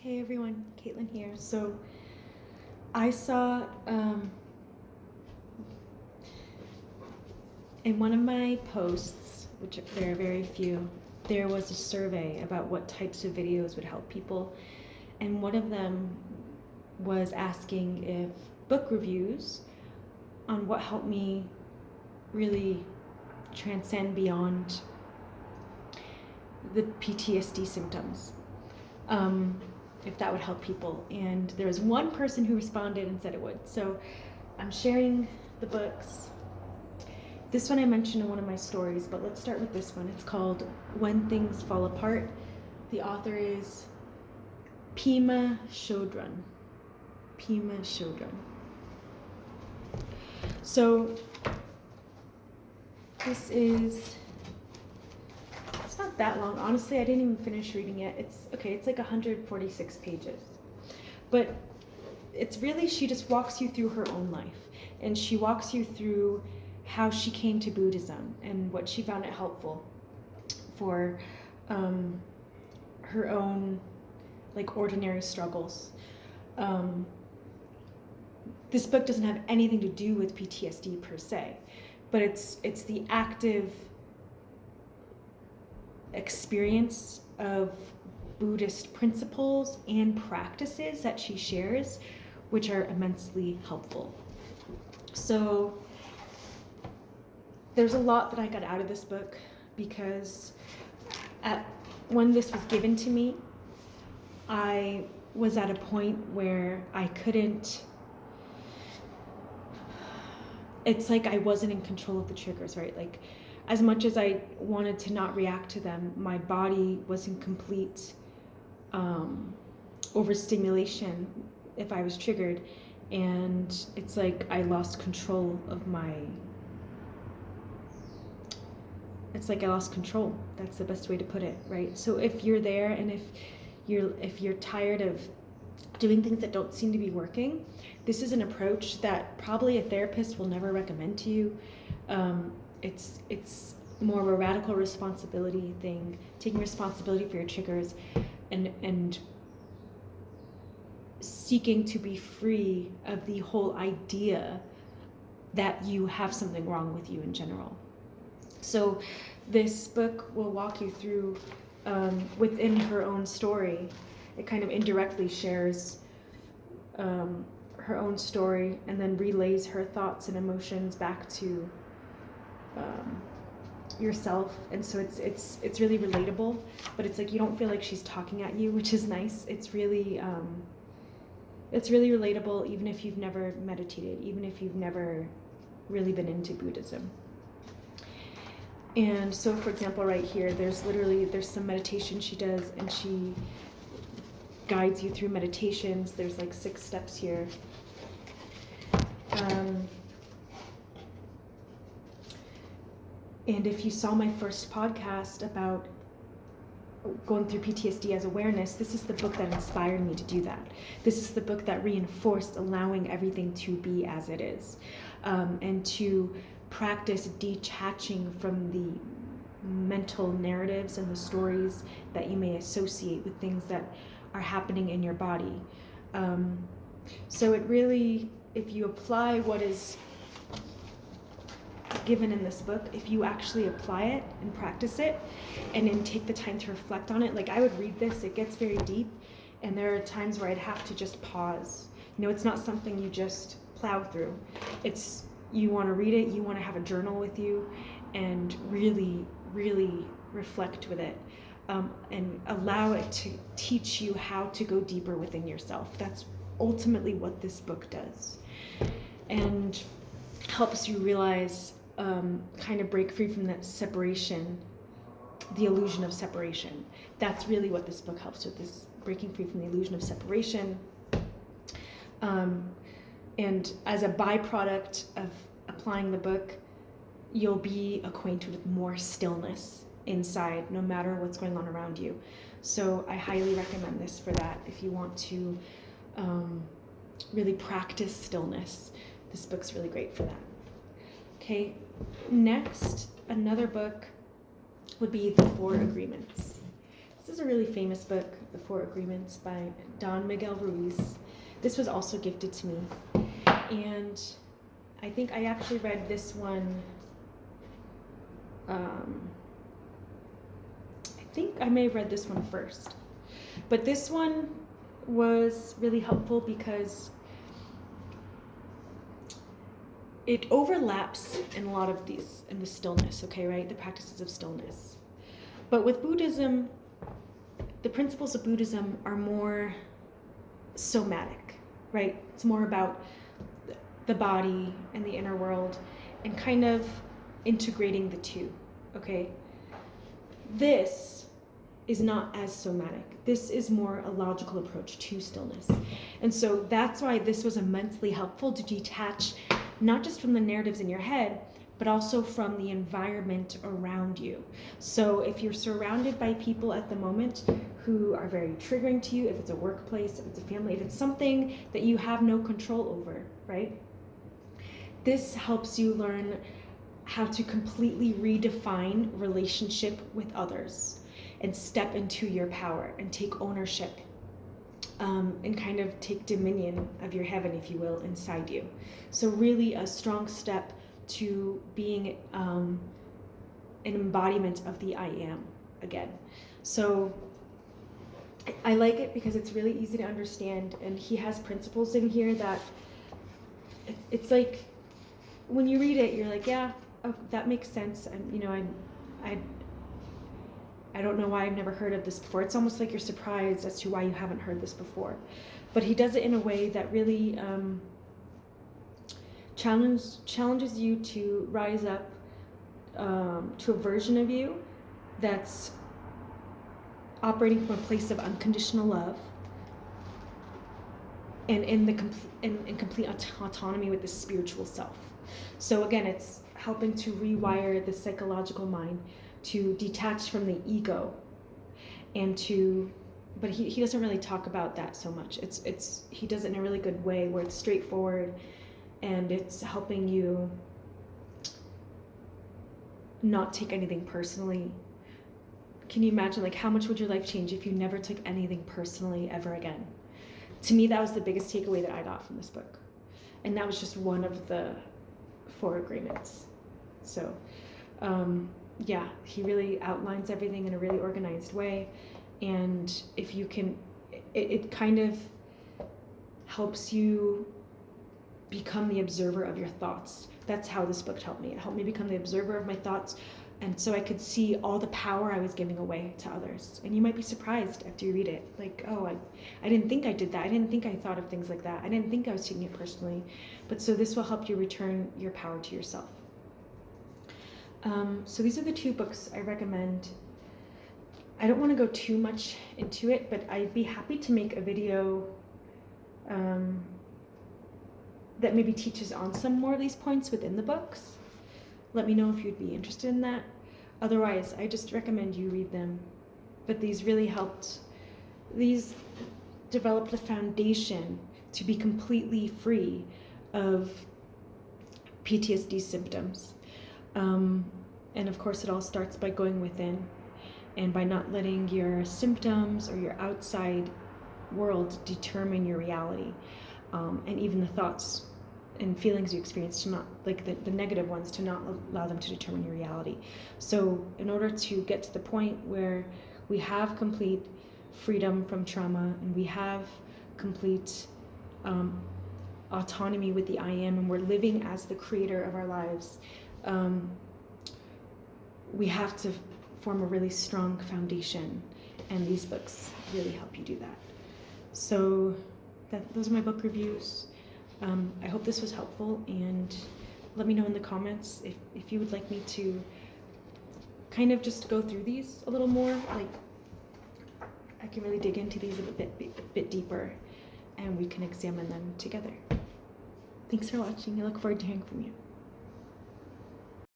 Hey everyone, Caitlin here. So I saw in one of my posts, which there are very few, there was a survey about what types of videos would help people, and one of them was asking if book reviews on what helped me really transcend beyond the PTSD symptoms. If that would help people. And there was one person who responded and said it would. So I'm sharing the books. This one I mentioned in one of my stories, but let's start with this one. It's called When Things Fall Apart. The author is Pema Chodron. Pema Chodron. So this is, it's not that long. Honestly, I didn't even finish reading it. It's like 146 pages. But it's really, she just walks you through her own life. And she walks you through how she came to Buddhism and what she found it helpful for her own like ordinary struggles. This book doesn't have anything to do with PTSD per se, but it's the active experience of Buddhist principles and practices that she shares, which are immensely helpful. So there's a lot that I got out of this book because when this was given to me, I was at a point where I couldn't, it's like I wasn't in control of the triggers, right? Like as much as I wanted to not react to them, my body was in complete overstimulation if I was triggered. And it's like I lost control of I lost control. That's the best way to put it, right? So if you're there and if you're tired of doing things that don't seem to be working, this is an approach that probably a therapist will never recommend to you. It's more of a radical responsibility thing, taking responsibility for your triggers and seeking to be free of the whole idea that you have something wrong with you in general. So this book will walk you through within her own story. It kind of indirectly shares her own story and then relays her thoughts and emotions back to yourself. And so it's really relatable, but it's like you don't feel like she's talking at you, which is nice. It's really relatable, even if you've never meditated, even if you've never really been into Buddhism. And so, for example, right here, there's some meditation she does, and she guides you through meditations. There's like 6 steps here. And if you saw my first podcast about going through PTSD as awareness, this is the book that inspired me to do that. This is the book that reinforced allowing everything to be as it is, and to practice detaching from the mental narratives and the stories that you may associate with things that are happening in your body. So it really, if you apply what is given in this book, if you actually apply it and practice it and then take the time to reflect on it, like I would read this, it gets very deep, and there are times where I'd have to just pause. It's not something you just plow through. It's, you want to read it, you want to have a journal with you and really, really reflect with it, and allow it to teach you how to go deeper within yourself. That's ultimately what this book does, and helps you realize, kind of break free from that separation, the illusion of separation. That's really what this book helps with, is breaking free from the illusion of separation. And as a byproduct of applying the book, you'll be acquainted with more stillness inside, no matter what's going on around you. So I highly recommend this for that. If you want to really practice stillness, this book's really great for that. Okay, next, another book would be The 4 Agreements. This is a really famous book. The Four Agreements by Don Miguel Ruiz. This was also gifted to me. And I think I actually read this one, I think I may have read this one first. But this one was really helpful because it overlaps in a lot of these, in the stillness, okay, right? The practices of stillness. But with Buddhism, the principles of Buddhism are more somatic, right? It's more about the body and the inner world and kind of integrating the two, okay? This is not as somatic. This is more a logical approach to stillness. And so that's why this was immensely helpful to detach not just from the narratives in your head, but also from the environment around you. So if you're surrounded by people at the moment who are very triggering to you, if it's a workplace, if it's a family, if it's something that you have no control over, right? This helps you learn how to completely redefine relationship with others and step into your power and take ownership and kind of take dominion of your heaven, if you will, inside you. So really a strong step to being an embodiment of the I am again. So I like it because it's really easy to understand, and he has principles in here that it's like when you read it, you're like, yeah, oh, that makes sense. And I don't know why I've never heard of this before. It's almost like you're surprised as to why you haven't heard this before. But he does it in a way that really challenges you to rise up to a version of you that's operating from a place of unconditional love and in complete autonomy with the spiritual self. So again, it's helping to rewire the psychological mind to detach from the ego and to, but he doesn't really talk about that so much. He does it in a really good way where it's straightforward and it's helping you not take anything personally. Can you imagine, like, how much would your life change if you never took anything personally ever again? To me, that was the biggest takeaway that I got from this book. And that was just one of the 4 agreements. So, yeah, he really outlines everything in a really organized way. And if you can, it kind of helps you become the observer of your thoughts. That's how this book helped me. It helped me become the observer of my thoughts. And so I could see all the power I was giving away to others. And you might be surprised after you read it. Like, oh, I didn't think I did that. I didn't think I thought of things like that. I didn't think I was taking it personally. But so this will help you return your power to yourself. So these are the 2 books I recommend. I don't want to go too much into it, but I'd be happy to make a video that maybe teaches on some more of these points within the books. Let me know if you'd be interested in that. Otherwise, I just recommend you read them. But these really helped. These developed a foundation to be completely free of PTSD symptoms. And of course, it all starts by going within and by not letting your symptoms or your outside world determine your reality. And even the thoughts and feelings you experience to not, like the negative ones, to not allow them to determine your reality. So in order to get to the point where we have complete freedom from trauma and we have complete autonomy with the I am, and we're living as the creator of our lives, we have to form a really strong foundation, and these books really help you do that. So those are my book reviews. I hope this was helpful, and let me know in the comments if you would like me to kind of just go through these a little more. Like, I can really dig into these a bit deeper, and we can examine them together. Thanks for watching. I look forward to hearing from you.